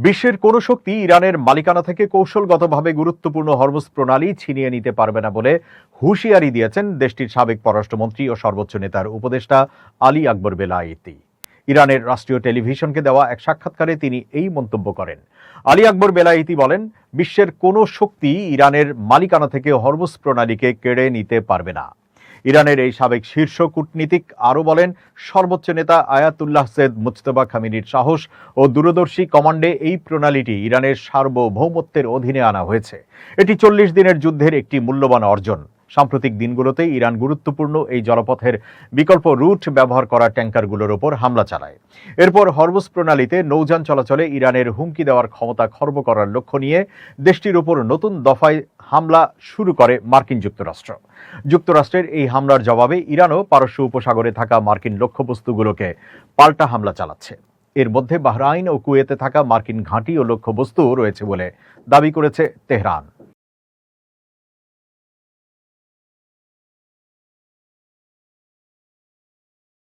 বিশ্বের কোনো শক্তি ইরানের মালিকানা থেকে কৌশলগতভাবে গুরুত্বপূর্ণ হরমুজ প্রণালী ছিনিয়ে নিতে পারবে না বলে হুঁশিয়ারি দিয়েছেন দেশটির সাবেক পররাষ্ট্রমন্ত্রী ও সর্বোচ্চ নেতার উপদেষ্টা আলী আকবর বেলায়েতি। ইরানের রাষ্ট্রীয় টেলিভিশনকে দেওয়া এক সাক্ষাৎকারে তিনি এই মন্তব্য করেন। আলী আকবর বেলায়েতি বলেন, বিশ্বের কোনো শক্তি ইরানের মালিকানা থেকে হরমুজ প্রণালীকে কেড়ে নিতে পারবে না। ইরানের এই সাবেক শীর্ষ কূটনীতিক আরও বলেন, সর্বোচ্চ নেতা আয়াতুল্লাহ সৈয়দ মুজতবা খামেনির সাহস ও দূরদর্শী কমান্ডে এই প্রণালীটি ইরানের সার্বভৌমত্বের অধীনে আনা হয়েছে। এটি 40 দিনের যুদ্ধের একটি মূল্যবান অর্জন। সাম্প্রতিক দিনগুলোতে ইরান গুরুত্বপূর্ণ এই জলপথের বিকল্প রুট ব্যবহার করা ট্যাঙ্কারগুলোর ওপর হামলা চালায়। এরপর হরমুজ প্রণালীতে নৌযান চলাচলে ইরানের হুমকি দেওয়ার ক্ষমতা খর্ব করার লক্ষ্য নিয়ে দেশটির ওপর নতুন দফায় হামলা শুরু করে মার্কিন যুক্তরাষ্ট্র। যুক্তরাষ্ট্রের এই হামলার জবাবে ইরানও পারস্য উপসাগরে থাকা মার্কিন লক্ষ্যবস্তুগুলোকে পাল্টা হামলা চালাচ্ছে। এর মধ্যে বাহরাইন ও কুয়েতে থাকা মার্কিন ঘাঁটি ও লক্ষ্যবস্তু রয়েছে বলে দাবি করেছে তেহরান।